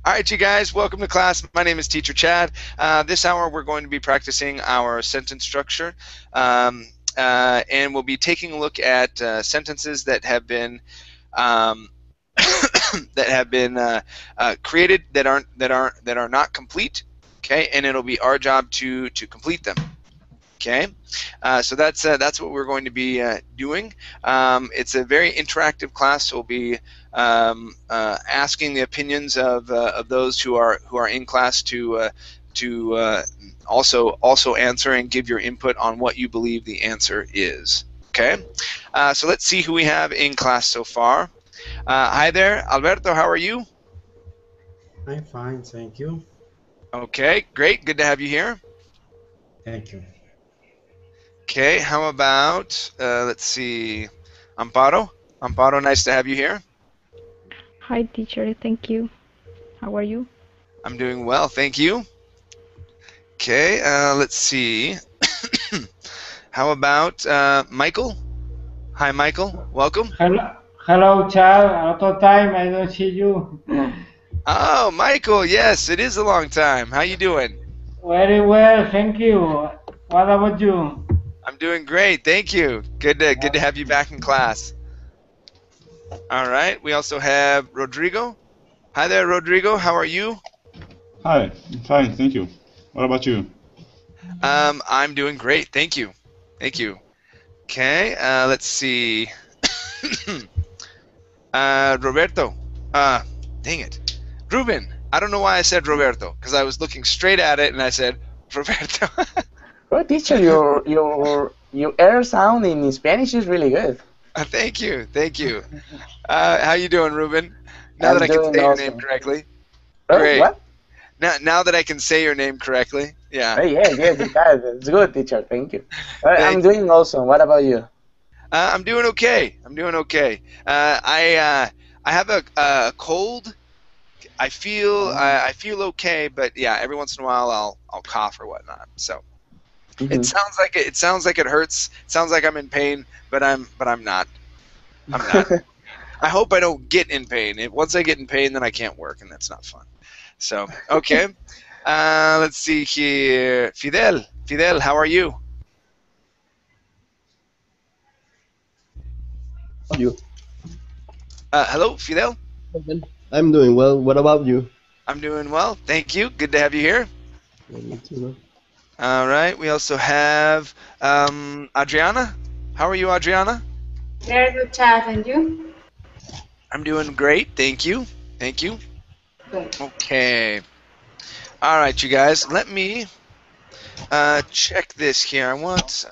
All right, you guys, welcome to class. My name is Teacher Chad. This hour we're going to be practicing our sentence structure, and we'll be taking a look at sentences that have been um, that have been created that are not complete. Okay, and it'll be our job to complete them. Okay, so that's what we're going to be doing. It's a very interactive class. So we'll be asking the opinions of those who are in class to also answer and give your input on what you believe the answer is. Okay, so let's see who we have in class so far. Hi there, Alberto. How are you? I'm fine, thank you. Okay, great. Good to have you here. Thank you. Okay, how about let's see, Amparo. Amparo, nice to have you here. Hi, teacher. Thank you. How are you? I'm doing well, thank you. Okay, let's see. How about Michael? Hi, Michael. Welcome. Hello, Chad. A lot of time I don't see you. Oh, Michael. Yes, it is a long time. How you doing? Very well, thank you. What about you? I'm doing great, thank you. Good to have you back in class. All right. We also have Rodrigo. Hi there, Rodrigo. How are you? Hi, I'm fine, thank you. What about you? I'm doing great, thank you. Thank you. Okay. Let's see. Roberto. Dang it. Ruben. I don't know why I said Roberto, because I was looking straight at it and I said Roberto. Well, teacher, your air sound in Spanish is really good. Thank you. Thank you. How you doing, Ruben? Now I'm that I can doing say your name awesome. correctly. Oh, Great. what? Now that I can say your name correctly. Yeah. Oh, yes, it's good, teacher. Thank you. I'm Thank you. doing awesome. What about you? I'm doing okay. I'm doing okay. I have a cold. I feel okay, but yeah, every once in a while I'll cough or whatnot. So it sounds like it hurts. It sounds like I'm in pain, but I'm not. I'm not. I hope I don't get in pain. Once I get in pain, then I can't work, and that's not fun. So okay. Let's see here. Fidel, how are you? You. Hello, Fidel. I'm doing well. What about you? I'm doing well. Thank you. Good to have you here. Yeah, me too. All right. We also have Adriana. How are you, Adriana? Very good, Chad. And you? I'm doing great. Thank you. Thank you. Good. Okay. All right, you guys. Let me check this here. I want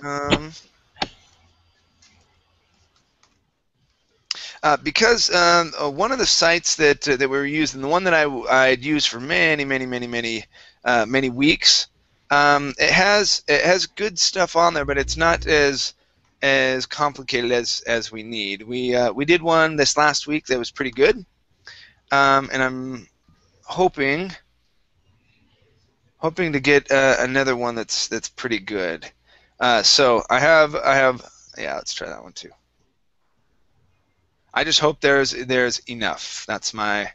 because one of the sites that we were using, the one that I'd used for many weeks, it has good stuff on there, but it's not as complicated as we need. We did one this last week that was pretty good, and I'm hoping to get another one that's pretty good. So I have yeah. Let's try that one too. I just hope there's enough. That's my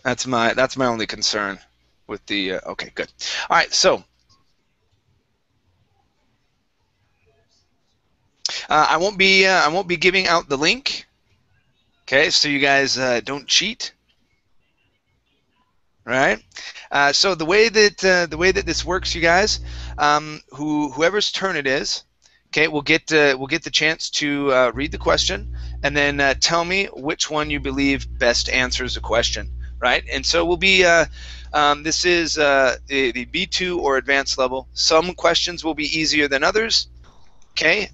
only concern with the. Okay, good. All right, so I won't be giving out the link. Okay, so you guys don't cheat. Right. So the way that this works, you guys, whoever's turn it is, okay, we'll get the chance to read the question and then tell me which one you believe best answers the question, right? And so we'll be this is the B2 or advanced level. Some questions will be easier than others. Okay,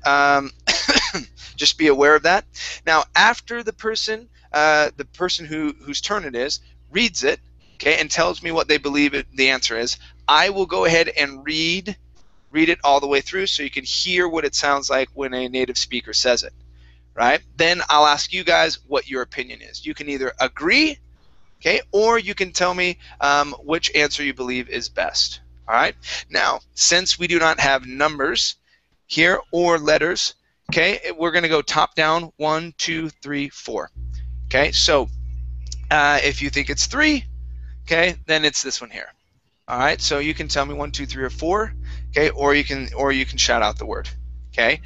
just be aware of that. Now, after the person whose turn it is reads it, okay, and tells me what they believe the answer is, I will go ahead and read it all the way through so you can hear what it sounds like when a native speaker says it, right? Then I'll ask you guys what your opinion is. You can either agree, okay, or you can tell me which answer you believe is best, all right? Now, since we do not have numbers here or letters, okay, we're going to go top down, 1, 2, 3, 4. Okay, so If you think it's 3, okay, then it's this one here. All right, so you can tell me 1, 2, 3, or 4, okay, or you can shout out the word, okay.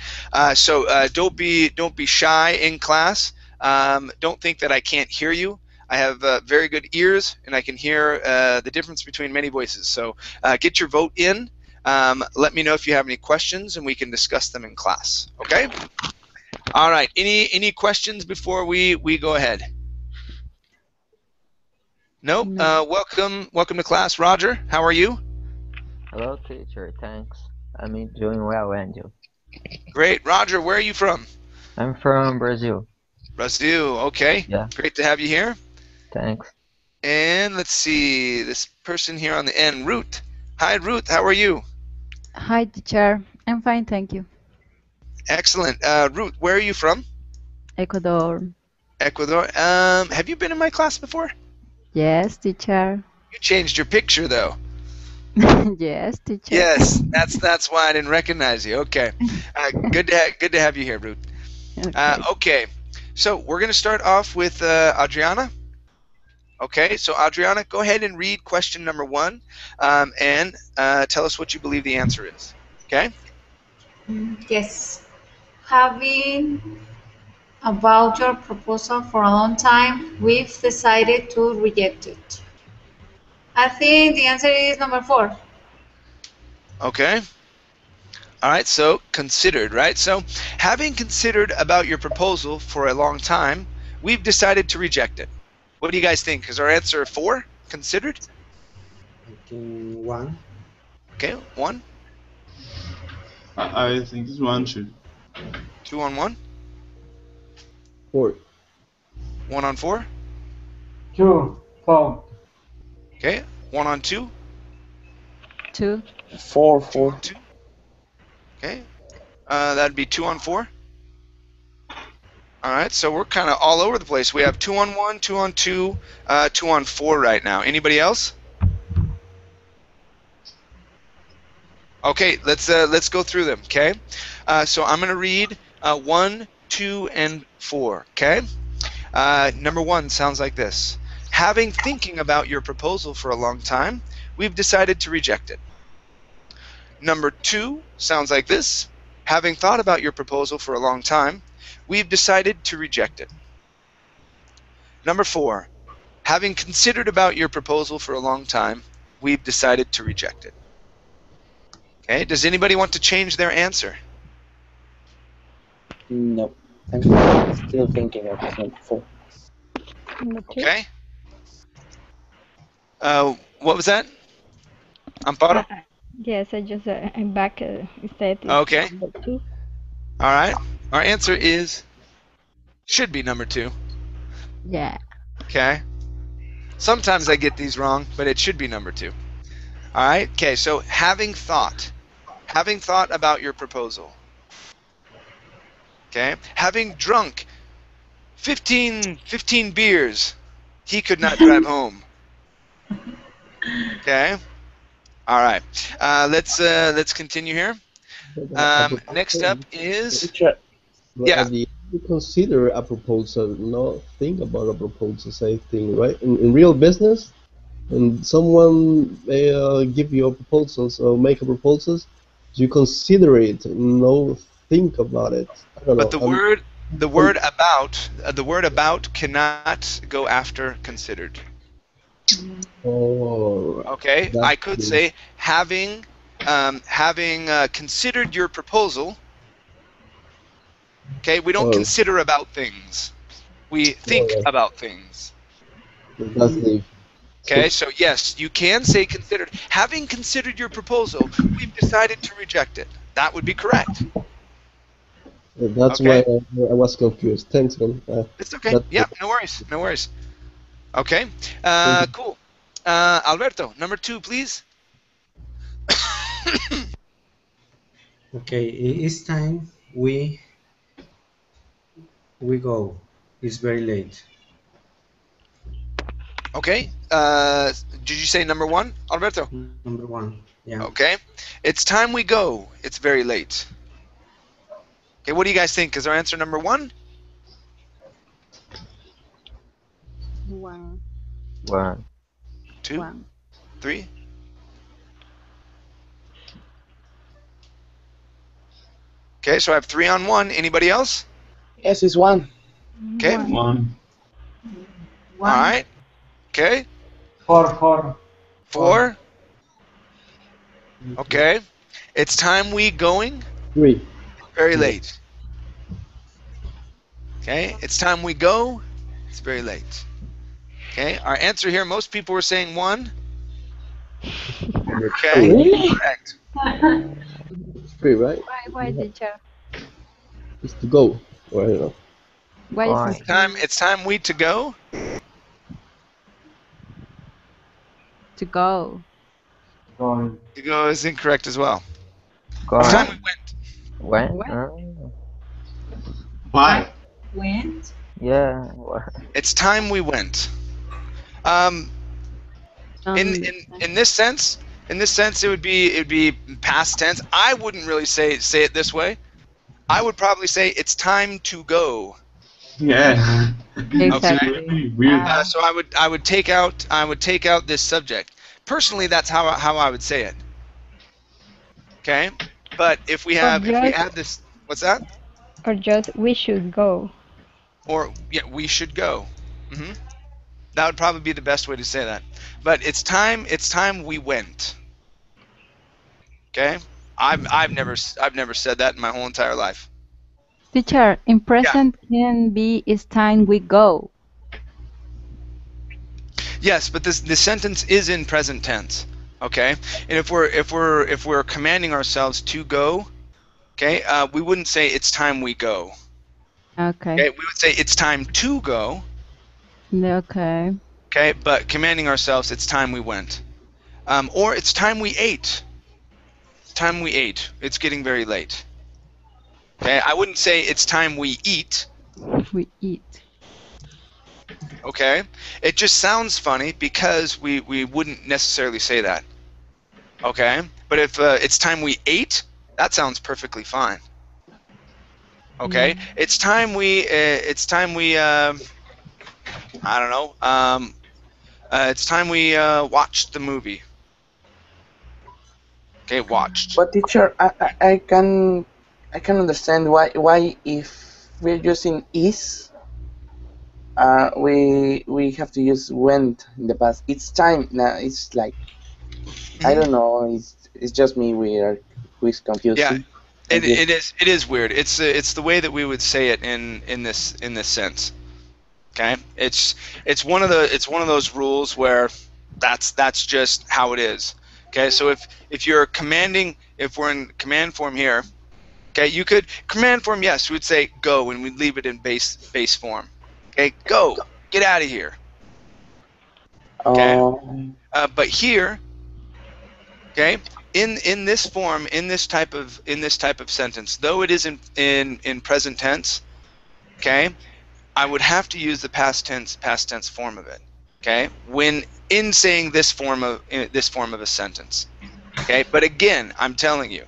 So don't be shy in class. Don't think that I can't hear you. I have very good ears, and I can hear the difference between many voices. So get your vote in. Let me know if you have any questions, and we can discuss them in class. Okay. All right. Any questions before we go ahead? Nope. Welcome to class, Roger. How are you? Hello, teacher. Thanks. I'm doing well, and you? Great, Roger. Where are you from? I'm from Brazil. Brazil. Okay. Yeah. Great to have you here. Thanks. And let's see, this person here on the end, Ruth. Hi, Ruth. How are you? Hi, teacher. I'm fine, thank you. Excellent. Ruth, where are you from? Ecuador. Ecuador. Have you been in my class before? Yes, teacher. You changed your picture, though. Yes, teacher. Yes, that's why I didn't recognize you. Okay. Good to have you here, Ruth. Okay. So we're going to start off with Adriana. Okay, so Adriana, go ahead and read question number 1 and tell us what you believe the answer is. Okay? Yes. Having about your proposal for a long time, we've decided to reject it. I think the answer is number 4. Okay. All right, so considered, right? So having considered about your proposal for a long time, we've decided to reject it. What do you guys think? Is our answer 4, considered? I think 1. Okay, 1. I think it's 1 too. 2 on 1. 4. 1 on 4. 2, 4. Okay, 1 on 2. 2. 4, 2 4. on 2. Okay, that'd be 2 on 4. All right, so we're kind of all over the place. We have 2 on 1, 2 on 2, 2 on 4 right now. Anybody else? Okay, let's go through them. Okay, so I'm going to read 1, 2, and 4. Okay, number 1 sounds like this: having thinking about your proposal for a long time, we've decided to reject it. Number 2 sounds like this: having thought about your proposal for a long time, we've decided to reject it. Number 4, having considered about your proposal for a long time, we've decided to reject it. Okay, does anybody want to change their answer? No. I'm still thinking of number 4. Number 2. Okay. What was that? Amparo? Yes, I'm back. Instead, it's Okay. number 2. All right. Our answer is should be number 2. Yeah. Okay. Sometimes I get these wrong, but it should be number 2. All right. Okay. So having thought about your proposal. Okay. Having drunk 15 beers, he could not drive home. Okay. All right. Let's continue here. Next up is yeah. You consider a proposal, not think about a proposal, same thing, right? In real business, and someone give you a proposal, so make a proposal, you consider it, no think about it. I don't But know. the word about cannot go after considered. Oh, Okay, that's I could good. say having considered your proposal. Okay, we don't Oh. consider about things. We think yeah. about things. That's the Okay, so yes, you can say considered. Having considered your proposal, we've decided to reject it. That would be correct. That's Okay. why I was confused. Thanks, man. It's okay. That's Yeah, no worries. No worries. Okay, cool. Alberto, number 2, please. Okay, it's time we go. It's very late. Okay, did you say number 1, Alberto? Number 1. Yeah. Okay, it's time we go. It's very late. Okay, what do you guys think? Is our answer number 1? One. 1. 2, One. 3. Okay, so I have 3 on 1. Anybody else? Yes, it's 1. Okay. 1. 1. One. All right. Okay. 4. 4. Okay. It's time we going. 3. Very late. Okay. It's time we go. It's very late. Okay. Our answer here, most people were saying 1. Okay. Really? Correct. 3, right? Why, teacher? It's to go. Or I don't know. Why Going. is it It's time we to go. to go? Going. To go is incorrect as well. Going. It's time we went. When? When? Oh. 5. Went. Yeah. It's time we went. In this sense, it would be past tense. I wouldn't really say it this way. I would probably say it's time to go. Yeah. Exactly. Really weird. So I would take out this subject. Personally, that's how I would say it. Okay, but if we add this, what's that? Or just we should go. Or yeah, we should go. That would probably be the best way to say that. But it's time we went. Okay, I've never said that in my whole entire life. Teacher, in present can be it's time we go. Yes, but the sentence is in present tense. Okay, and if we're commanding ourselves to go, okay, we wouldn't say it's time we go. Okay. Okay, we would say it's time to go. Okay. Okay, but commanding ourselves, it's time we went, or it's time we ate. It's time we ate. It's getting very late. Okay, I wouldn't say it's time we eat. We eat. Okay, it just sounds funny because we wouldn't necessarily say that. Okay, but if it's time we ate, that sounds perfectly fine. Okay, it's time we I don't know, it's time we watched the movie. Okay, watched. But teacher, I can understand why if we're using is, we have to use went in the past. It's time now. It's like I don't know. It's just me who is confused. Yeah, it is weird. It's the way that we would say it in this sense. Okay, it's one of those rules where that's just how it is. Okay, so if you're commanding, if we're in command form here, okay, you could command form. Yes, we would say go, and we'd leave it in base form. Okay, go, get out of here. Okay, but here, okay, in this form, in this type of sentence, though it is in present tense, okay, I would have to use the past tense form of it. Okay, when in saying this form of a sentence. Okay, but again, I'm telling you,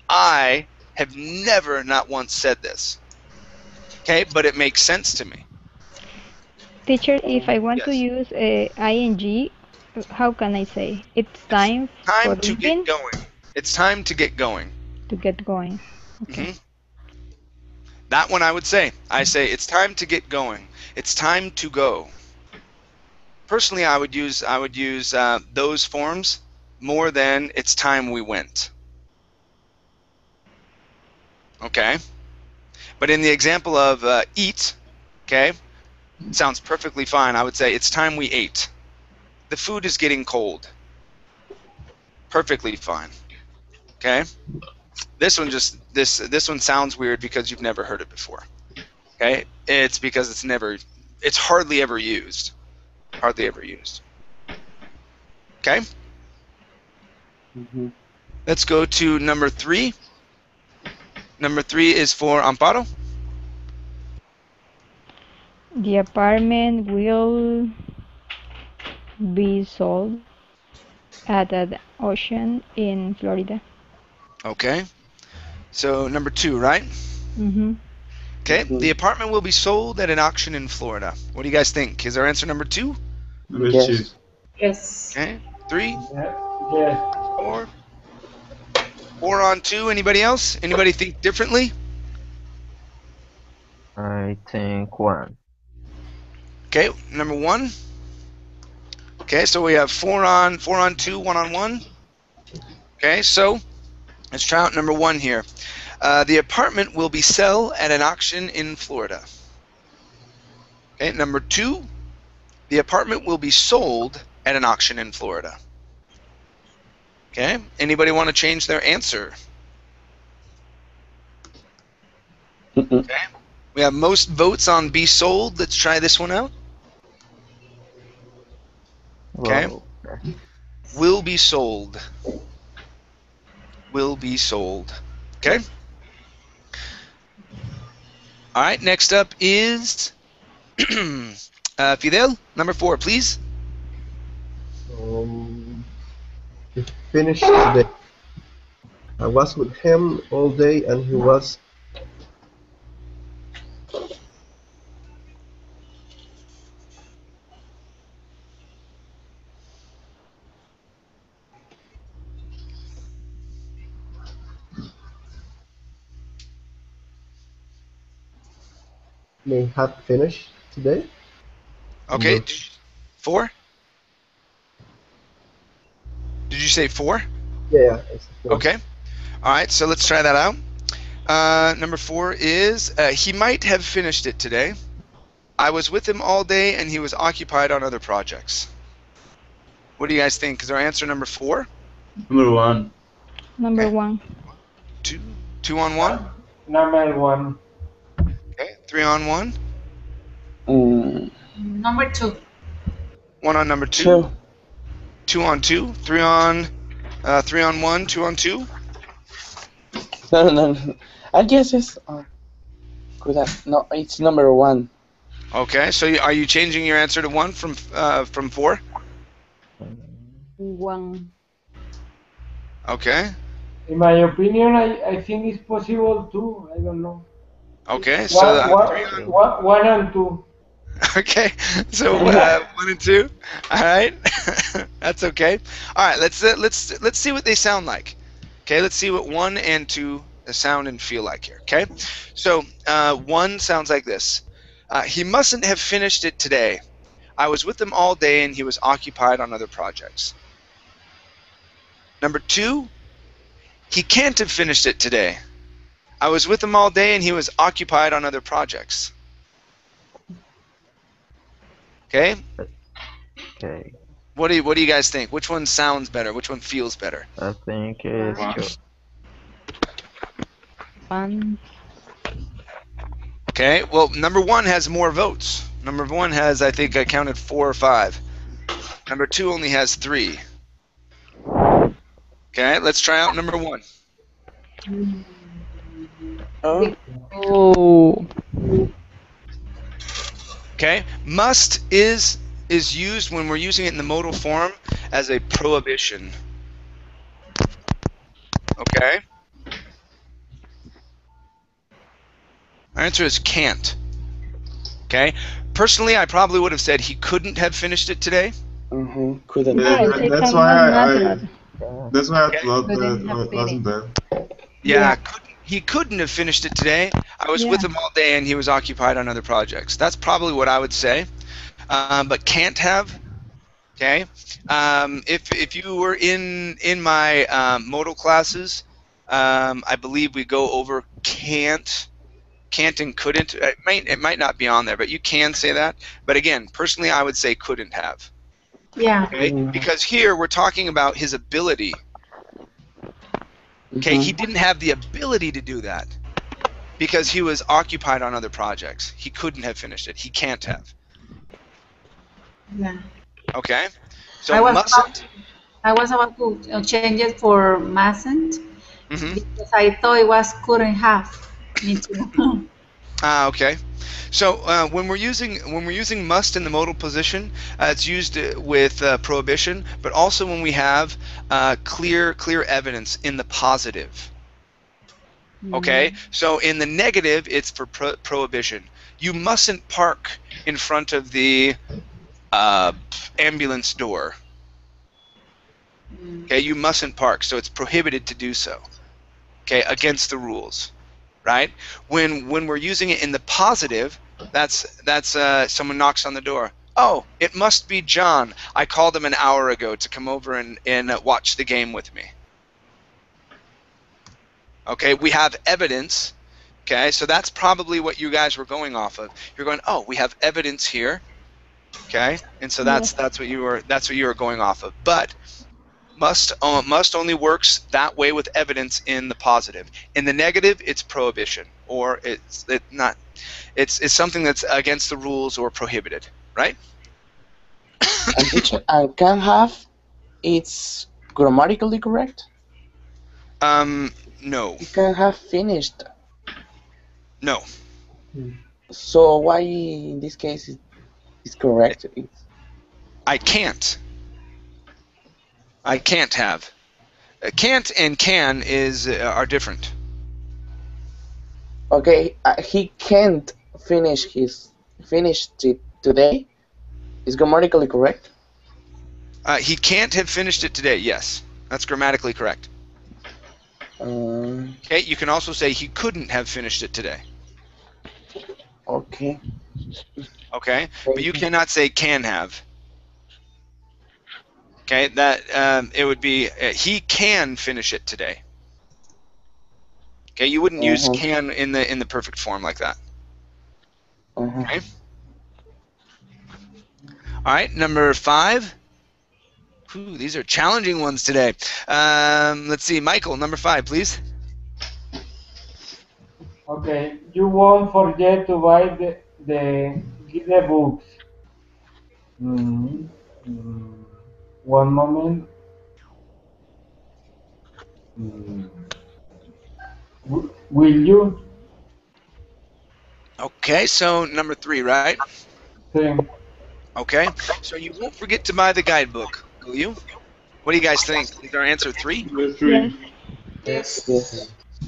I have never, not once said this. Okay, but it makes sense to me. Teacher, if I want to Yes. use ing, how can I say? It's time for To leaving, get going. It's time to get going. to get going. Okay. That one I would say. I say it's time to get going. It's time to go. Personally, I would use those forms more than it's time we went. Okay, but in the example of eat, okay, it sounds perfectly fine. I would say it's time we ate. The food is getting cold. Perfectly fine. Okay, this one this one sounds weird because you've never heard it before. Okay, it's because it's hardly ever used. Hardly ever used. Okay. Let's go to number 3. Number 3 is for Amparo. The apartment will be sold at an auction in Florida. Okay. So number 2, right? Mm-hmm. Okay, the apartment will be sold at an auction in Florida. What do you guys think? Is our answer number 2? Number Yes. 2. Yes. Okay, 3, Yes. 4. 4 on 2. Anybody else? Anybody think differently? I think 1. Okay, number 1. Okay, so we have 4 on 2, 1 on 1. Okay, so let's try out number 1 here. The apartment will be sold at an auction in Florida. Okay, number 2. The apartment will be sold at an auction in Florida. Okay, anybody want to change their answer? Okay, we have most votes on be sold. Let's try this one out. Okay, Well, will be sold. Will be sold. Okay. All right, next up is Fidel, number 4, please. He finished today. I was with him all day and he was may have finished today. Okay, Number- 4? Did you say 4? Yeah, it's the 4. Okay. All right, so let's try that out. Number 4 is he might have finished it today. I was with him all day and he was occupied on other projects. What do you guys think? Is our answer number 4? Number 1. Number Okay. 1. 2 on 1? Number 1. Okay, 3 on 1? Number 2. 1 on number 2? 2. 2 on 2? 3 on 1, 2 on 2? No. I guess it's. Could have, no, it's number 1. Okay, so are you changing your answer to 1 from 4? 1. Okay. In my opinion, I think it's possible too. I don't know. Okay, so 1 and 2. okay, so 1 and 2. All right, that's okay. All right, let's see what they sound like. Okay, let's see what 1 and 2 sound and feel like here. Okay, so 1 sounds like this. He mustn't have finished it today. I was with him all day and he was occupied on other projects. Number 2, he can't have finished it today. I was with him all day and he was occupied on other projects. Okay? okay. What do you guys think? Which one sounds better? Which one feels better? I think it's 1. Okay, well, number 1 has more votes. Number 1 has, I think I counted 4 or 5. Number 2 only has 3. Okay, let's try out number 1. Oh. Okay, must is used when we're using it in the modal form as a prohibition. Okay? Our answer is can't. Okay? Personally, I probably would have said he couldn't have finished it today. Couldn't. Yes, it That's cannot why matter. That's why I Okay. thought Couldn't that have wasn't there. Yeah, he couldn't have finished it today. I was with Yeah. him all day and he was occupied on other projects. That's probably what I would say. But can't have, okay? If you were in my modal classes, I believe we go over can't and couldn't. It might not be on there, but you can say that. But again, personally, I would say couldn't have. Yeah. Okay? Because here we're talking about his ability. Okay, he didn't have the ability to do that because he was occupied on other projects. He couldn't have finished it. He can't have. Yeah. Okay? So I was mustn't. about to change it for mustn't Mhm. because I thought it was couldn't have. Me too. Okay. So when we're using must in the modal position, it's used with prohibition, but also when we have clear evidence in the positive. Okay, so in the negative, it's for prohibition. You mustn't park in front of the ambulance door. Okay, you mustn't park, so it's prohibited to do so. Okay, against the rules, right? When we're using it in the positive, that's someone knocks on the door. Oh, it must be John. I called him an hour ago to come over and watch the game with me. Okay, we have evidence. Okay, so that's probably what you guys were going off of. You're going, oh, we have evidence here. Okay, and so that's what you were going off of. But must only works that way with evidence in the positive. In the negative, it's prohibition, or it's something that's against the rules or prohibited, right? And teacher, and can have, it's grammatically correct? No. You can have finished. No. So why in this case it's correct? I can't. I can't have. Can't and can are different. Okay, he can't finish it today. Is grammatically correct? He can't have finished it today. Yes, that's grammatically correct. Okay, you can also say he couldn't have finished it today. Okay. Okay, but you cannot say can have. Okay, that it would be he can finish it today. Okay, you wouldn't use can in the perfect form like that. Okay. All right, number 5. Ooh, these are challenging ones today. Let's see, Michael, number 5, please. Okay, you won't forget to buy the books. One moment. Will you? Okay, so number 3, right? Same. Okay, so you won't forget to buy the guidebook, will you? What do you guys think? Is our answer 3? 3. Yes.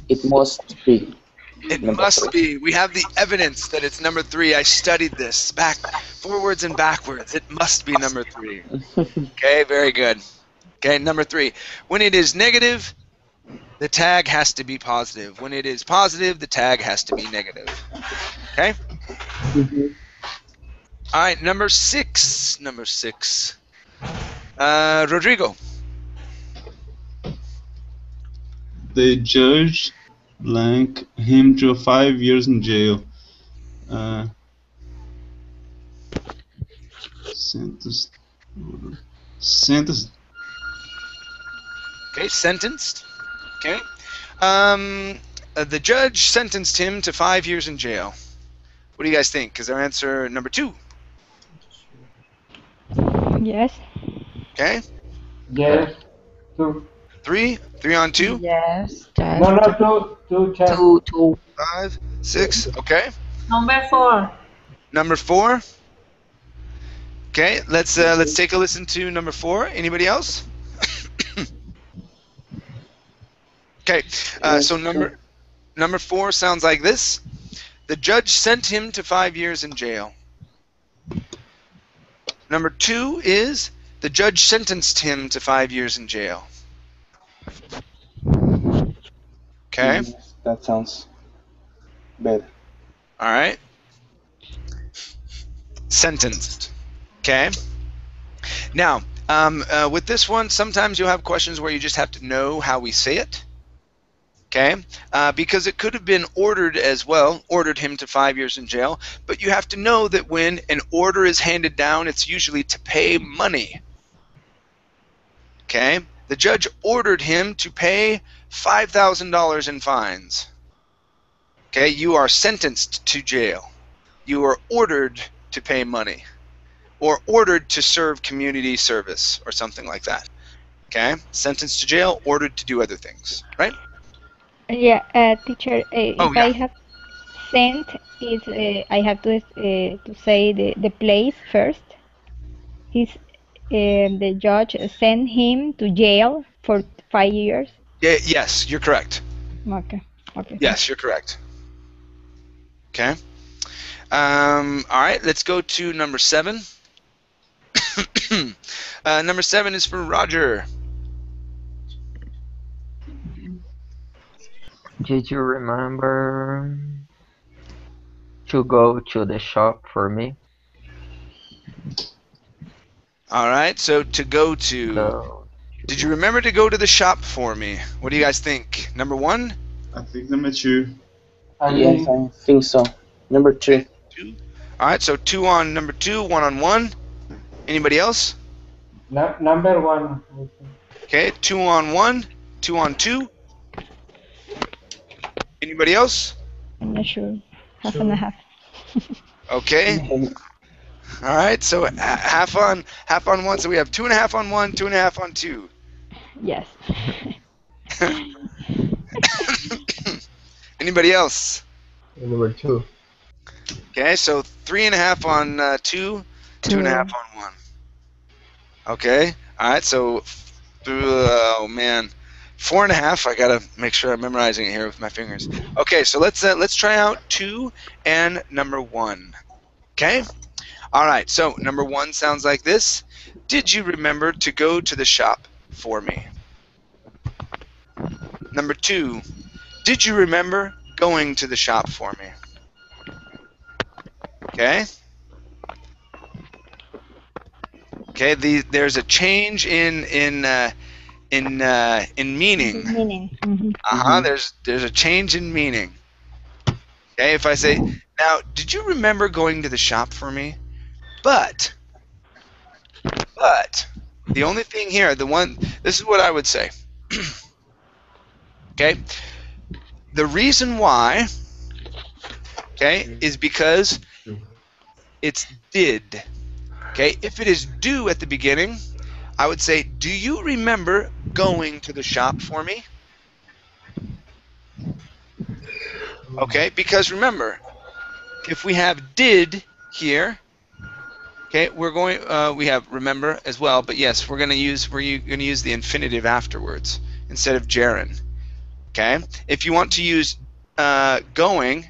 It must be. It must be. We have the evidence that it's number 3. I studied this forwards and backwards. It must be number 3. Okay, very good. Okay, number 3. When it is negative, the tag has to be positive. When it is positive, the tag has to be negative. Okay? All right, number 6. Rodrigo. The judge blank him to 5 years in jail. Sentenced. Okay, sentenced. Okay. The judge sentenced him to 5 years in jail. What do you guys think? Is our answer number 2? Yes. Okay. Yes. 2. 3 on 2. Yes. No, 2. 2. 5, 6. Okay. Number 4. Number 4. Okay. Let's take a listen to number 4. Anybody else? Okay. So number 4 sounds like this. The judge sent him to 5 years in jail. Number 2 is the judge sentenced him to 5 years in jail. Okay. That sounds better. All right. Sentenced. Okay. Now, with this one, sometimes you'll have questions where you just have to know how we say it. Okay, because it could have been ordered as well, ordered him to 5 years in jail, but you have to know that when an order is handed down, it's usually to pay money. Okay, the judge ordered him to pay $5,000 in fines. Okay, you are sentenced to jail. You are ordered to pay money, or ordered to serve community service, or something like that. Okay, sentenced to jail, ordered to do other things, right? Yeah, teacher, if yeah. I have sent, I have to say the place first. The judge sent him to jail for 5 years. Yeah, yes, you're correct. Okay. Okay. Yes, you're correct. Okay. All right, let's go to number 7. Number 7 is for Roger. Did you remember to go to the shop for me? All right, so to go to. Go. Did you remember to go to the shop for me? What do you guys think? Number 1? I think number 2. Yes, I think so. Number 2. 2. All right, so 2 on number 2, 1 on 1. Anybody else? Number 1. Okay, 2 on 1, 2 on 2. Anybody else? I'm not sure. Half and a half. Okay. All right, so half on 1. So we have 2.5 on 1, 2.5 on 2. Yes. Anybody else? Number 2. Okay, so 3.5 on 2, 2.5 on 1. Okay, all right, so oh man, 4.5. I gotta make sure I'm memorizing it here with my fingers. Okay, so let's try out 2 and number 1. Okay, all right. So number 1 sounds like this. Did you remember to go to the shop for me? Number 2. Did you remember going to the shop for me? Okay. Okay. There's a change in meaning. Mm-hmm. There's a change in meaning. Okay. If I say, now, did you remember going to the shop for me? But the only thing here, this is what I would say. Okay. The reason why, okay, is because it's did. Okay, if it is do at the beginning, I would say, do you remember going to the shop for me? Okay, because remember, if we have did here, okay, we have remember as well, but yes, we're gonna use the infinitive afterwards instead of gerund. Okay, if you want to use going,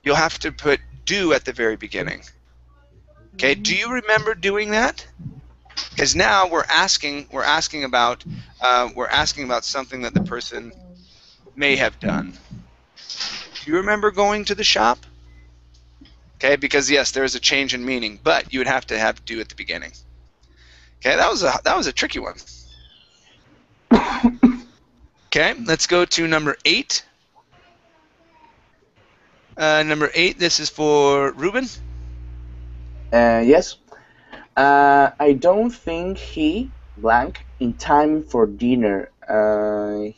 you'll have to put do at the very beginning. Okay, do you remember doing that? Because now we're asking about something that the person may have done. Do you remember going to the shop? Okay, because yes, there is a change in meaning, but you would have to have do at the beginning. Okay, that was a tricky one. Okay, let's go to number 8. Number 8, this is for Ruben. Yes. I don't think he blank in time for dinner. I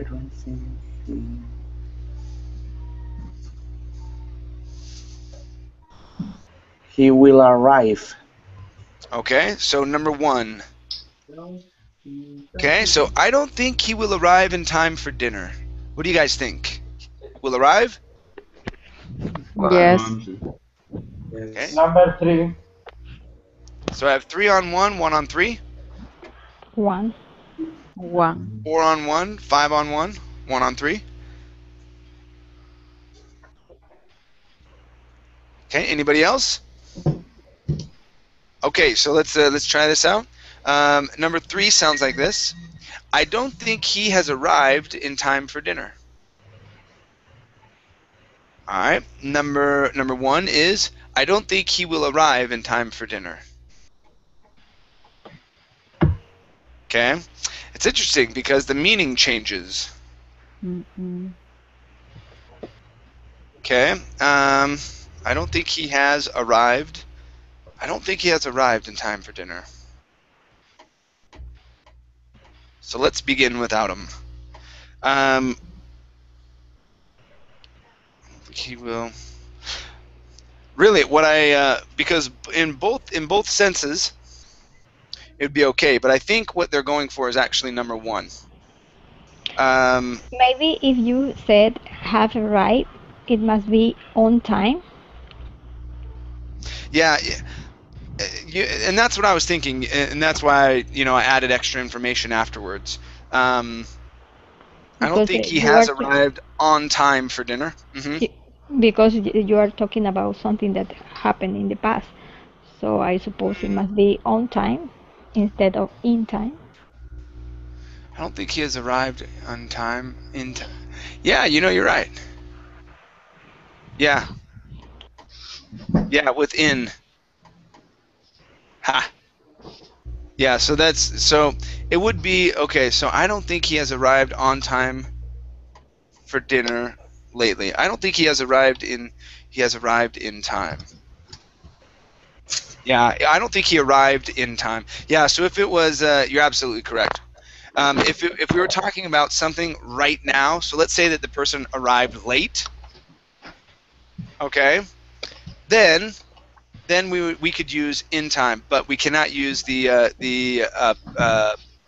don't think he will arrive. Okay, so number 1. Okay, so I don't think he will arrive in time for dinner. What do you guys think? Will arrive? Yes. Okay. Number 3. So I have 3 on 1, 1 on 3. 1. 1. 4 on 1, 5 on 1, 1 on 3. Okay, anybody else? Okay, so let's try this out. Number 3 sounds like this. I don't think he has arrived in time for dinner. All right. Number 1 is I don't think he will arrive in time for dinner. Okay. It's interesting because the meaning changes. Mm-mm. Okay. I don't think he has arrived. I don't think he has arrived in time for dinner. So let's begin without him. I don't think he will. Really, because in both senses, it'd be okay. But I think what they're going for is actually number 1. Maybe if you said have arrived, it must be on time. Yeah, and that's what I was thinking, and that's why I added extra information afterwards. I don't Because think he you has are arrived on time for dinner. because you are talking about something that happened in the past. So I suppose it must be on time instead of in time. I don't think he has arrived on time. Yeah, you're right. Yeah. Yeah, within. Ha. Yeah, so it would be okay. So I don't think he has arrived on time for dinner lately. I don't think he has arrived in time. Yeah, I don't think he arrived in time. Yeah, so if it was, you're absolutely correct. If we were talking about something right now, so let's say that the person arrived late, okay, then we could use in time, but we cannot use the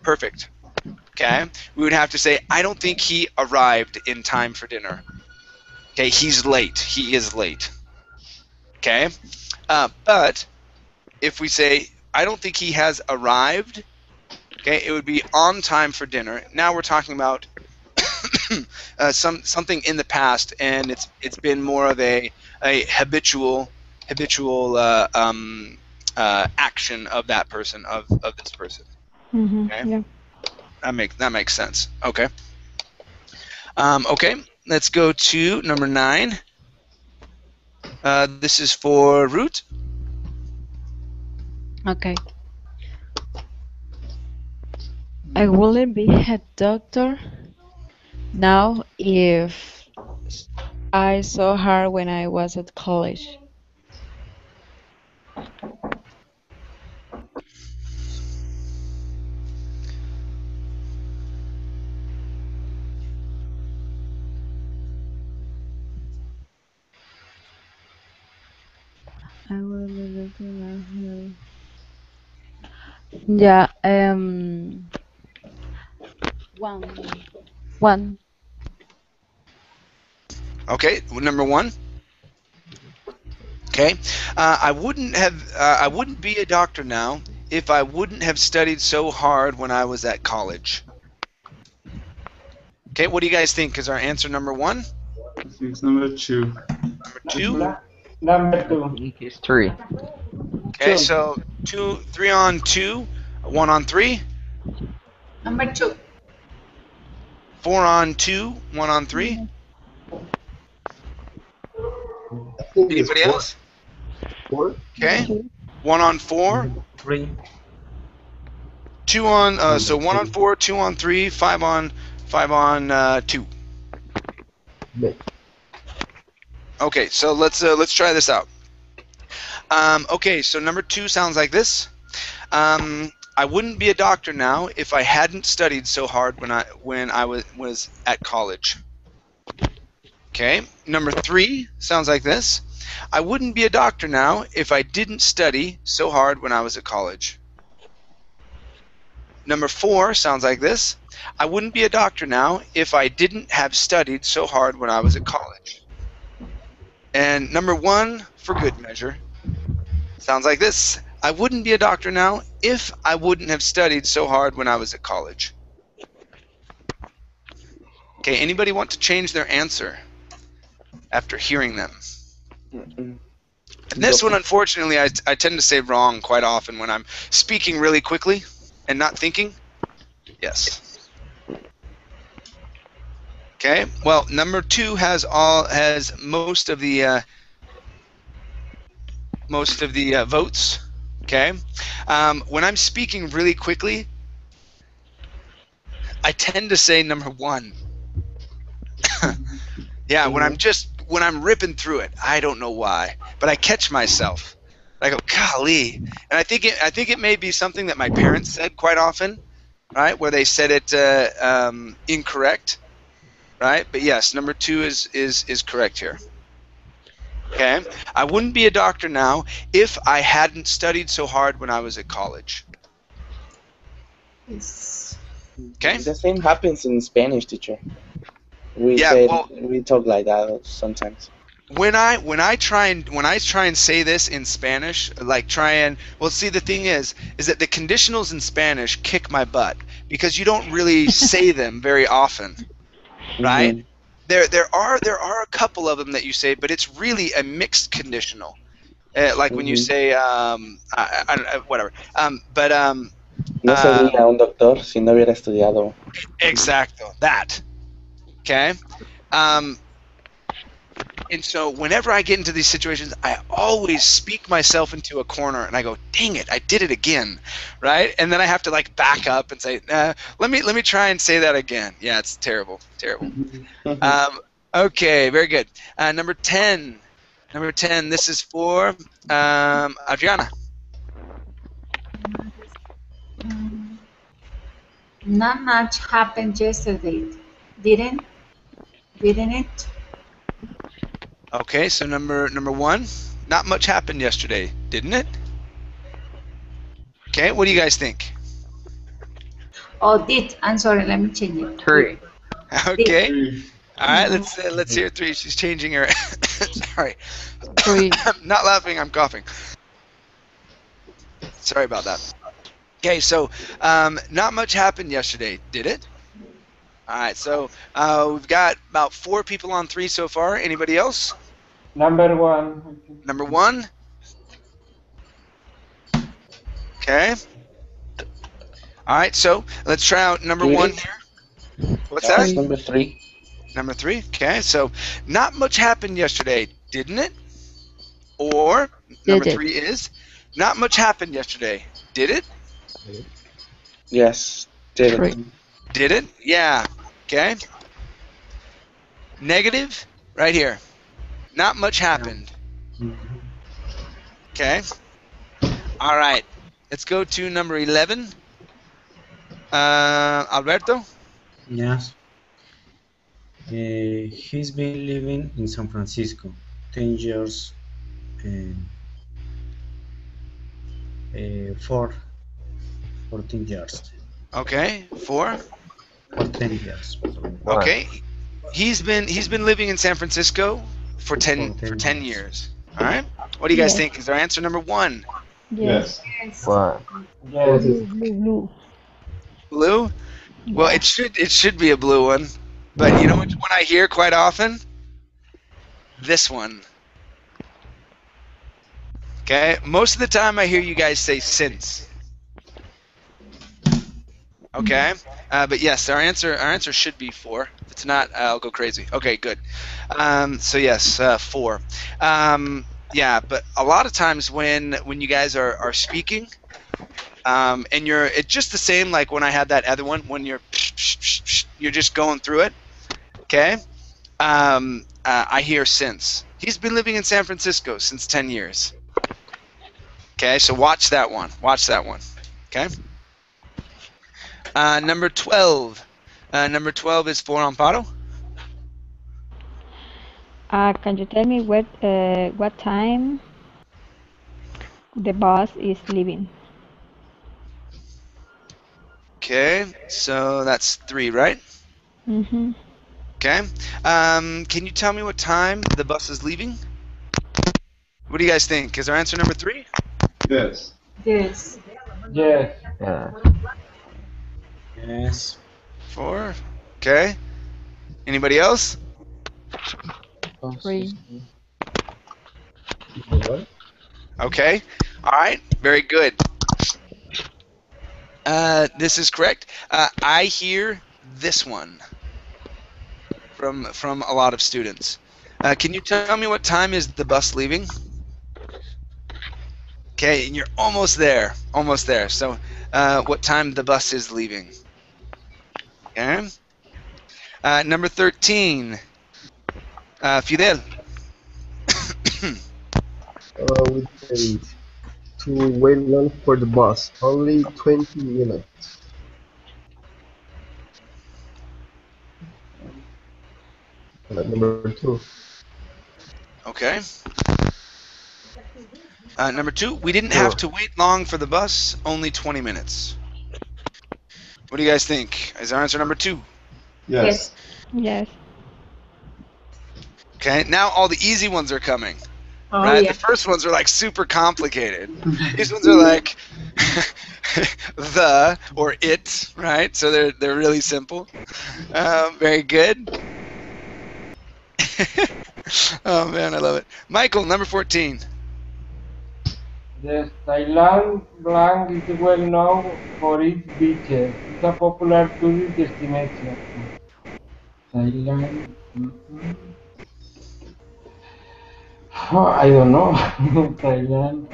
perfect. Okay, we would have to say I don't think he arrived in time for dinner. Okay, he's late. He is late. Okay, but if we say I don't think he has arrived, okay, it would be on time for dinner. Now we're talking about something in the past, and it's been more of a habitual action of that person, of this person. Okay? Yeah. That makes sense. Okay. Okay, let's go to number 9. This is for Root. Okay. I wouldn't be a doctor now if I saw her when I was at college. I wouldn't be a doctor now. Yeah, one. Okay, number 1. Okay, I wouldn't be a doctor now if I wouldn't have studied so hard when I was at college. Okay, what do you guys think is our answer? Number 1? I think it's number 2. Number 2? Number 2. I think it's 3. Okay, so 3 on 2, 1 on 3. Number 2. 4 on 2, 1 on 3. Anybody else? 4. Okay. 1 on 4. 3. 2 on so 1 on 4, 2 on 3, 5 on 2. Okay, so let's try this out. Okay, so number 2 sounds like this. I wouldn't be a doctor now if I hadn't studied so hard when I was at college. Okay, number 3 sounds like this. I wouldn't be a doctor now if I didn't study so hard when I was at college. Number 4 sounds like this. I wouldn't be a doctor now if I didn't have studied so hard when I was at college. And number 1, for good measure, sounds like this. I wouldn't be a doctor now if I wouldn't have studied so hard when I was at college. Okay, anybody want to change their answer after hearing them? And this one, unfortunately, I tend to say wrong quite often when I'm speaking really quickly and not thinking. Yes. Okay. Well, number 2 has most of the votes. Okay. When I'm speaking really quickly, I tend to say number 1. Yeah. When I'm ripping through it, I don't know why, but I catch myself. I go, golly, and I think it may be something that my parents said quite often, right? Where they said it incorrect, right? But yes, number 2 is correct here. Okay, I wouldn't be a doctor now if I hadn't studied so hard when I was at college. Okay. The same happens in Spanish, teacher. We talk like that sometimes. when I try and say this in Spanish, see, the thing is that the conditionals in Spanish kick my butt because you don't really say them very often, right? Mhm. There are a couple of them that you say, but it's really a mixed conditional, like when you Mhm. say whatever, No sería un doctor si no hubiera estudiado. exacto, that, okay. And so whenever I get into these situations, I always speak myself into a corner and I go, dang it, I did it again, right? And then I have to like back up and say, let me try and say that again. Yeah, it's terrible. Okay, very good. Number 10, this is for Adriana. Not much happened yesterday, didn't it? Okay, so number 1, not much happened yesterday, didn't it? Okay, what do you guys think? Oh, did. I'm sorry, let me change it. 3. Okay. All right, let's hear 3. She's changing her. Sorry. 3. I'm not laughing, I'm coughing. Sorry about that. Okay, so not much happened yesterday, did it? All right, so we've got about 4 people on 3 so far. Anybody else? Number 1. Number 1. Okay. All right, so let's try out number 1 here. What's that? Number 3. Number 3. Okay, so not much happened yesterday, didn't it? Or number 3 is not much happened yesterday, did it? Yes, did it. Did it? Yeah. Okay. Negative, right here. Not much happened. Okay. All right. Let's go to number 11. Alberto? Yes. He's been living in San Francisco 10 years. 14 years. Okay. 4. For 10 years. Okay. He's been living in San Francisco for 10 years. All right. What do you guys think? Is our answer number 1? Yes. 1. Yes. Blue. Blue? Well, it should be a blue one. But you know which one I hear quite often? This one. Okay? Most of the time I hear you guys say since. Okay? But yes, our answer should be 4. If it's not, I'll go crazy. Okay, good. So yes, 4. Yeah, but a lot of times when you guys are speaking, and it's just the same like when I had that other one, when you're just going through it. Okay? I hear since. He's been living in San Francisco since 10 years. Okay, so watch that one. Okay? Number 12. Number 12 is for Amparo. Can you tell me what time the bus is leaving? Okay, so that's 3, right? Mm-hmm. Okay. Can you tell me what time the bus is leaving? What do you guys think? Is our answer number 3? Yes. Yes. Yes. Yeah. Yes. 4. Okay. Anybody else? 3. Okay. All right. Very good. This is correct. I hear this one from a lot of students. Can you tell me what time is the bus leaving? Okay, and you're almost there. Almost there. So, what time the bus is leaving? Okay. Number 13. Fidel. We say to wait long for the bus, only 20 minutes. Number 2. Okay. Number 2, we didn't have to wait long for the bus, only 20 minutes. What do you guys think? Is our answer number 2? Yes. Yes. Okay, now all the easy ones are coming. Oh, Right? yeah. The first ones are like super complicated. These ones are like the or it, right? So they're really simple. Very good. Oh man, I love it. Michael, number 14. Yes, Thailand blank is well known for its beaches. It's a popular tourist destination. Thailand. I don't know. Thailand.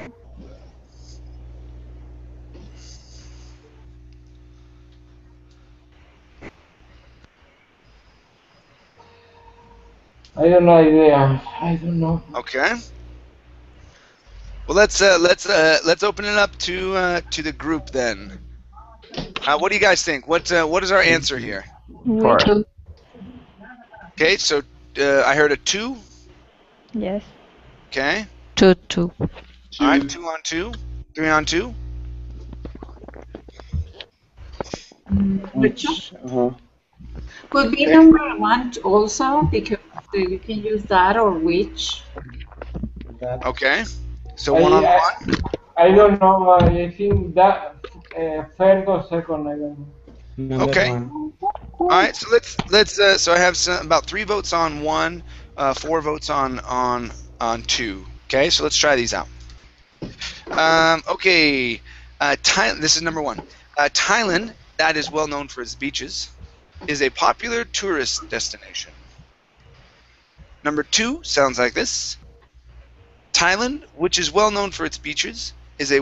I don't know idea. I don't know. Okay. Well, let's open it up to the group then. What do you guys think? What is our answer here? Four. Okay, so I heard a 2. Yes. Okay. 2, 2. All right, 2 on 2, 3 on 2. Which? Could be number 1 also, because you can use that or which. Okay. So 1 on 1. I don't know. I think that third or second. I don't know. Okay. All right. So let's. So I have about 3 votes on 1, 4 votes on 2. Okay. So let's try these out. Okay. This is number 1. Thailand, that is well known for its beaches, is a popular tourist destination. Number 2 sounds like this. Thailand, which is well known for its beaches, is a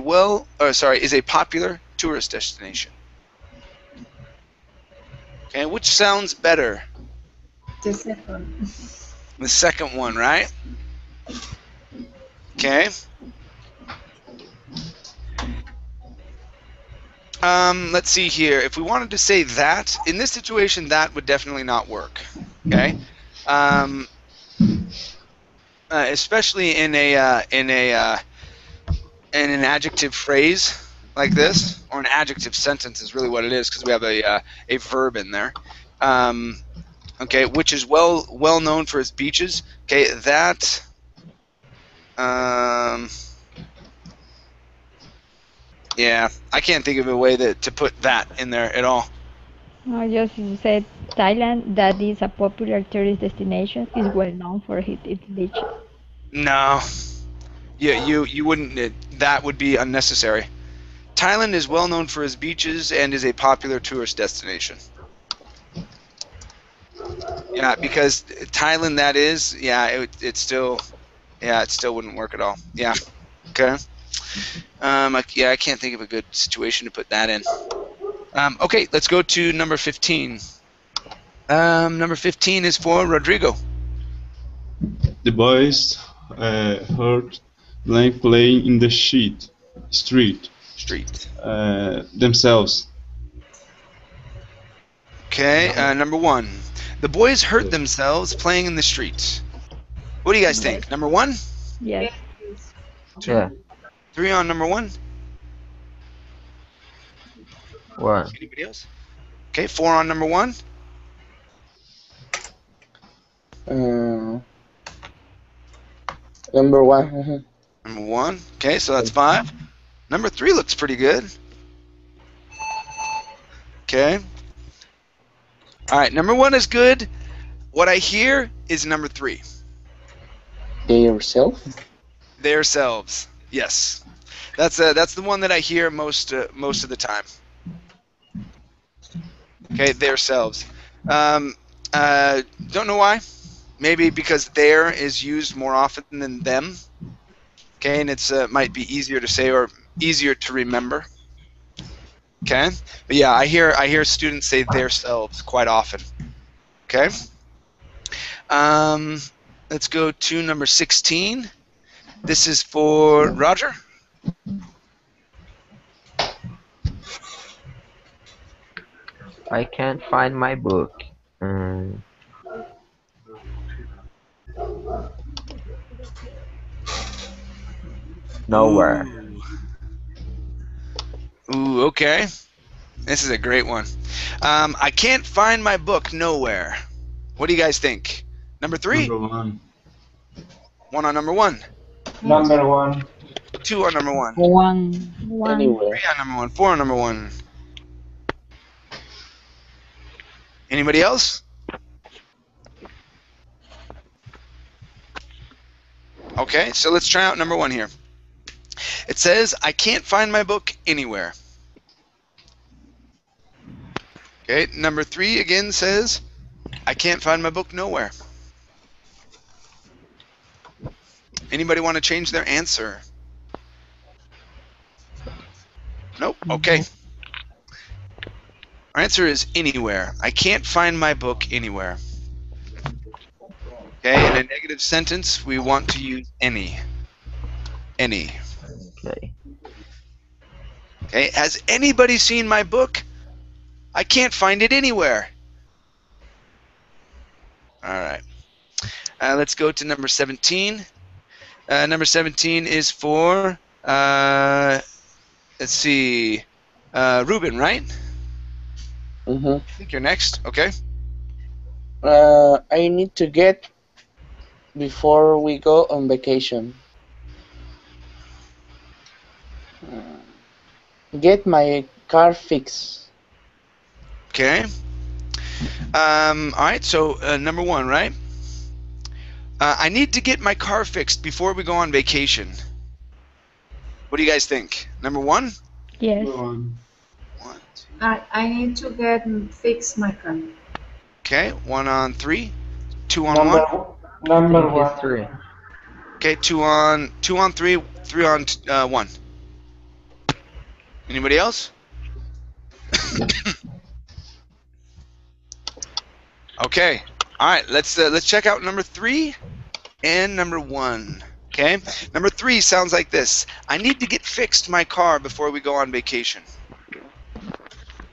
popular tourist destination. Okay, which sounds better? The second. The second one, right? Okay. Let's see here. If we wanted to say that, in this situation, that would definitely not work. Okay. Especially in an adjective phrase like this, or an adjective sentence is really what it is, because we have a verb in there. Okay, which is well known for its beaches. Okay, that. Yeah, I can't think of a way to put that in there at all. I just said Thailand, that is a popular tourist destination, is well known for its beaches. No. Yeah, you wouldn't. That would be unnecessary. Thailand is well known for its beaches and is a popular tourist destination. Yeah, because Thailand, that is, yeah, it still wouldn't work at all. Yeah. Okay. I can't think of a good situation to put that in. Okay, let's go to number 15. Number 15 is for Rodrigo. The boys heard blank playing in the street. Themselves. Okay, number 1. The boys hurt themselves playing in the street. What do you guys think? Number 1? Yes. 2, Yeah. 3 on number 1? 1. Anybody else? Okay, 4 on number 1? Number 1. Number 1. Okay, so that's 5. Number 3 looks pretty good. Okay. All right, number 1 is good. What I hear is number 3. They yourself? Theirselves. Yes. That's the one that I hear most of the time. Okay, theirselves. Don't know why. Maybe because there is used more often than them. Okay, and it's might be easier to say or easier to remember. Okay, but yeah, I hear students say theirselves quite often. Okay. Let's go to number 16. This is for Roger. I can't find my book. Nowhere. Ooh, okay. This is a great one. I can't find my book nowhere. What do you guys think? Number 3? Number 1. 1 on number 1. Number 1. 2 on number 1. One. Anywhere. 3 on number 1. 4 on number 1. Anybody else? Okay, so let's try out number 1 here. It says, I can't find my book anywhere. Okay, number 3 again says, I can't find my book nowhere. Anybody want to change their answer? Nope, okay. Our answer is anywhere. I can't find my book anywhere. Okay, in a negative sentence, we want to use any. Any. Okay. Okay, has anybody seen my book? I can't find it anywhere. All right. Let's go to number 17. Number 17 is for, let's see, Ruben, right? Mm-hmm. I think you're next. Okay. I need to get before we go on vacation. Get my car fixed. Okay. All right. So number 1, right? I need to get my car fixed before we go on vacation. What do you guys think? Number 1? Yes. I need to get fix my car. Okay. 1 on 3. 2 on Number 1. Number I think 1. it's 3. Okay. 2 on 3. 3 on 1. Anybody else? Okay. All right. Let's check out number 3 and number 1. Okay. Number 3 sounds like this. I need to get fixed my car before we go on vacation.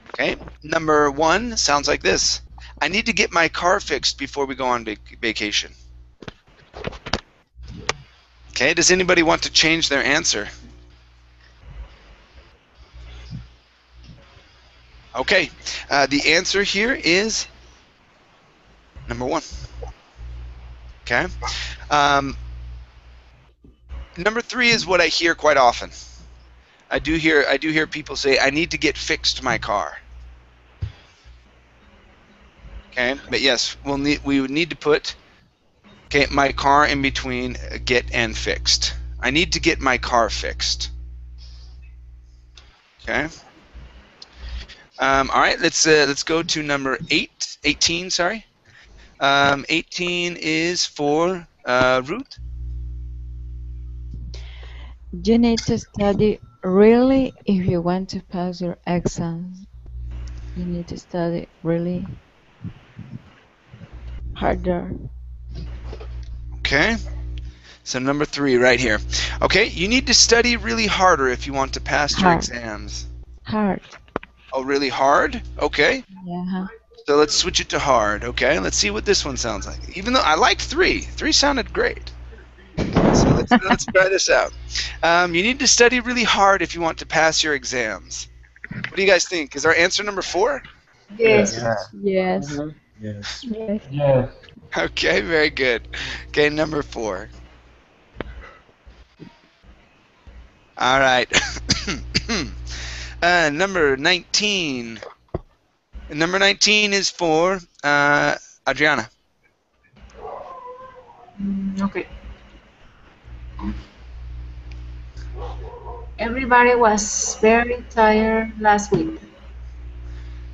Okay. Number 1 sounds like this. I need to get my car fixed before we go on vacation. Okay. Does anybody want to change their answer? Okay. The answer here is number 1. Okay. Number 3 is what I hear quite often. I do hear people say, I need to get fixed my car. Okay, but yes, we would need to put my car in between get and fixed. I need to get my car fixed. Okay. All right, let's go to number 18. Sorry. 18 is for Ruth. You need to study really if you want to pass your exams. You need to study really harder. Okay. So number 3 right here. Okay, you need to study really harder if you want to pass your exams. Hard. Oh, really hard? Okay. Yeah. So let's switch it to hard. Okay, let's see what this one sounds like. Even though I like 3. 3 sounded great. So let's try this out. You need to study really hard if you want to pass your exams. What do you guys think? Is our answer number 4? Yes. Yes. Mm-hmm. Yes. Yes. Yes. Okay, very good. Okay, number 4. All right. Number 19. Number 19 is for Adriana. Okay. Everybody was very tired last week.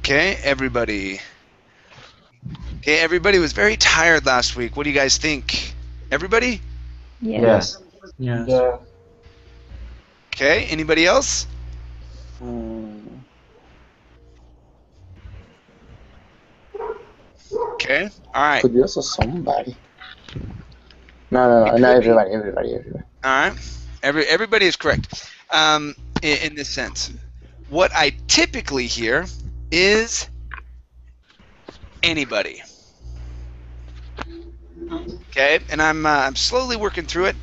Okay, everybody. Okay, everybody was very tired last week. What do you guys think? Everybody? Yes. Yes. Yeah. Okay, anybody else? Okay, all right. Could you also somebody? No, everybody. All right, everybody is correct. In this sense, what I typically hear is anybody. Okay, and I'm slowly working through it.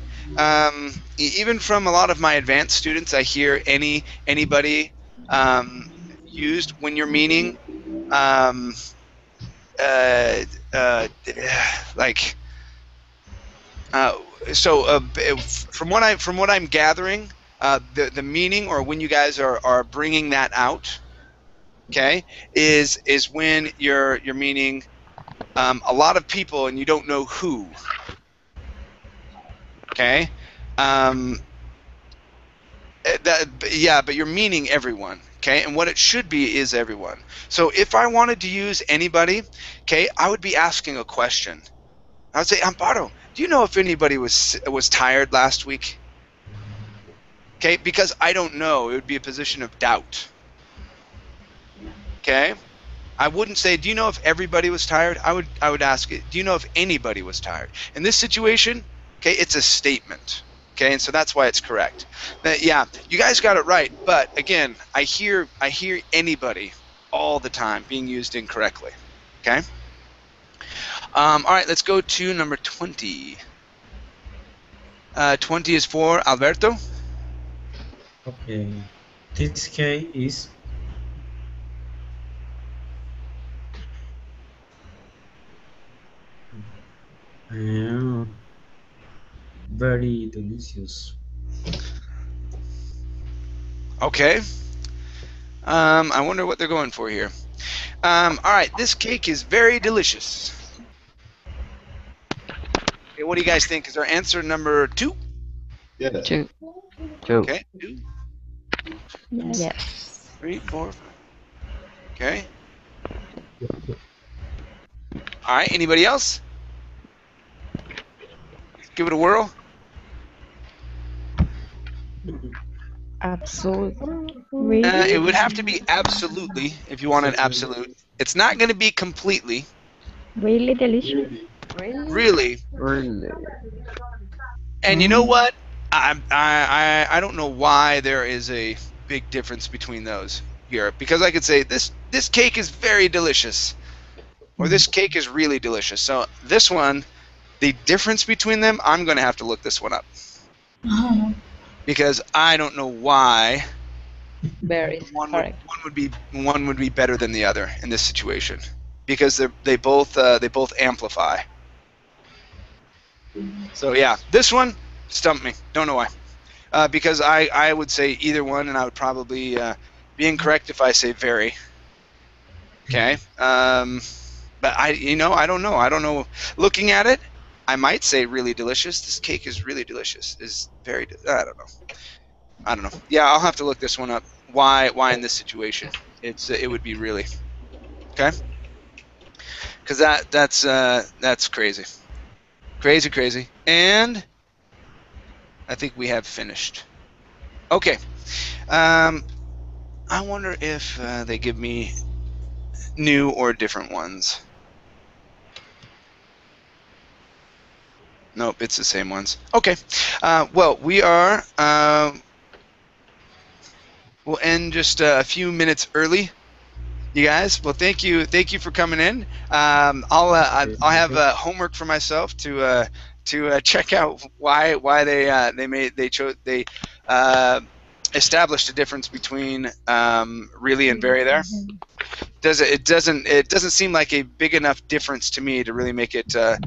Even from a lot of my advanced students, I hear anybody used when you're meaning like From what I'm gathering, the meaning, or when you guys are bringing that out, okay, is when you're meaning a lot of people and you don't know who. Okay, but you're meaning everyone. Okay, and what it should be is everyone. So if I wanted to use anybody, okay, I would be asking a question. I would say, Amparo, do you know if anybody was tired last week? Okay, because I don't know. It would be a position of doubt. Okay, I wouldn't say, do you know if everybody was tired? I would ask it, do you know if anybody was tired? In this situation, okay, it's a statement. Okay, and so that's why it's correct. Yeah, you guys got it right, but again, I hear anybody all the time being used incorrectly. Okay. All right, let's go to number 20. 20 is for Alberto. Okay. This case is very delicious. Okay. I wonder what they're going for here. All right, this cake is very delicious. Okay, what do you guys think? Is our answer number 2? Yeah. 2. Okay, 2. Yes. 3, 4. Okay. All right, anybody else? Give it a whirl. Absolutely. It would have to be absolutely if you want an absolute. It's not going to be completely. Really delicious. Really. And you know what? I don't know why there is a big difference between those here, because I could say this cake is very delicious, or this cake is really delicious. So this one, the difference between them, I'm going to have to look this one up. Because I don't know why Very one correct. would be better than the other in this situation, because they both amplify. So yeah, this one stumped me. Don't know why. Because I would say either one, and I would probably be incorrect if I say very. Okay. But I don't know. I don't know. Looking at it, I might say really delicious. This cake is really delicious. I don't know. Yeah, I'll have to look this one up. Why in this situation? It would be really. Okay. Because that's crazy. Crazy. And I think we have finished. Okay. I wonder if they give me new or different ones. Nope, it's the same ones. Okay. Well, we are. We'll end just a few minutes early, you guys. Well, thank you for coming in. I'll have homework for myself to check out why they established a difference between really and very there. It doesn't seem like a big enough difference to me to really make it to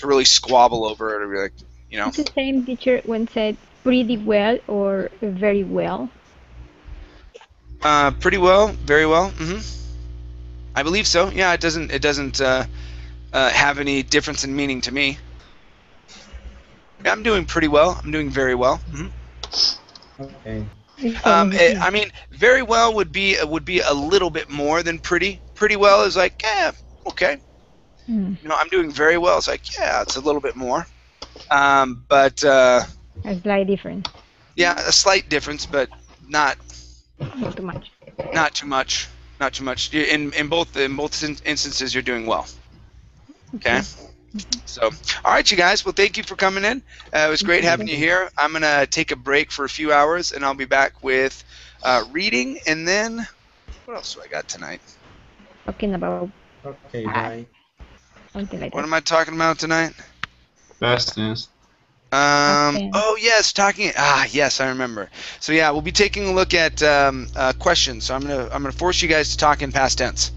really squabble over it, or be like, It's the same teacher when said pretty well or very well. Pretty well, very well. I believe so. Yeah, it doesn't have any difference in meaning to me. Yeah, I'm doing pretty well. I'm doing very well. Okay. I mean, very well would be a little bit more than pretty. Pretty well is like, yeah, okay. I'm doing very well. It's like, yeah, it's a little bit more. But a slight difference. Yeah, a slight difference, but not too much. Not too much. Not too much. In both instances, you're doing well. Okay. So, all right, you guys. Well, thank you for coming in. It was great having you here. I'm gonna take a break for a few hours, and I'll be back with reading, and then what else do I got tonight? Talking about. Okay, bye. Something like What that. am I talking about tonight? Past tense. Oh yes, yes, I remember. So yeah, we'll be taking a look at questions. So I'm gonna force you guys to talk in past tense.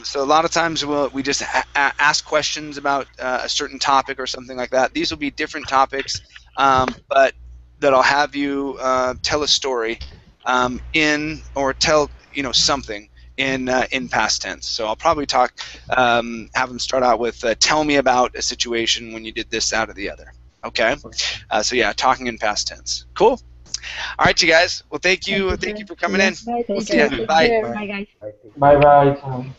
So a lot of times we just ask questions about a certain topic or something like that. These will be different topics, but that I'll have you tell a story or tell something in past tense. So I'll probably have them start out with tell me about a situation when you did this, that, or the other. Okay. So yeah, talking in past tense. Cool. All right, you guys. Well, thank you for coming in. Bye. We'll see you. Bye. Bye, guys. Bye bye.